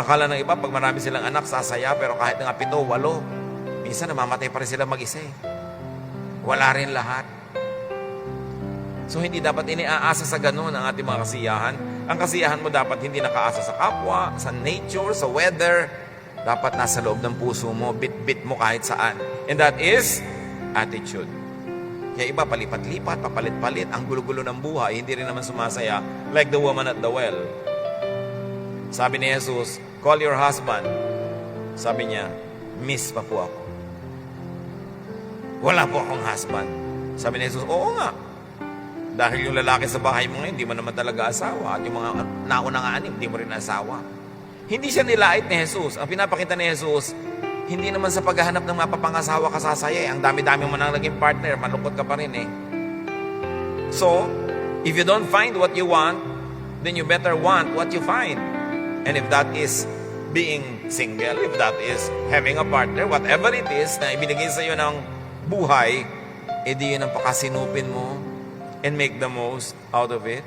Akala ng iba, pag marami silang anak, sasaya, pero kahit nga 7, 8, minsan namamatay pa rin sila mag-isa eh. Wala rin lahat. So hindi dapat iniaasa sa ganun ang ating mga kasiyahan. Ang kasiyahan mo dapat hindi nakaasa sa kapwa, sa nature, sa weather. Dapat nasa loob ng puso mo, bit-bit mo kahit saan. And that is attitude. Kaya iba, palipat-lipat, papalit-palit, ang gulo-gulo ng buhay, hindi rin naman sumasaya, like the woman at the well. Sabi ni Jesus, call your husband. Sabi niya, miss pa po ako. Wala po akong husband. Sabi ni Jesus, oo nga. Dahil yung lalaki sa bahay mo ngayon, hindi mo naman talaga asawa. At yung mga naunang anim, hindi mo rin asawa. Hindi siya nilait ni Jesus. Ang pinapakita ni Jesus, hindi naman sa paghahanap ng mapapangasawa ka sasaya. Ang dami-dami mo nang naging partner, malungkot ka pa rin eh. So, if you don't find what you want, then you better want what you find. And if that is being single, if that is having a partner, whatever it is na ibinigay sa iyo ng buhay, edi yun ang pakasinupin mo and make the most out of it.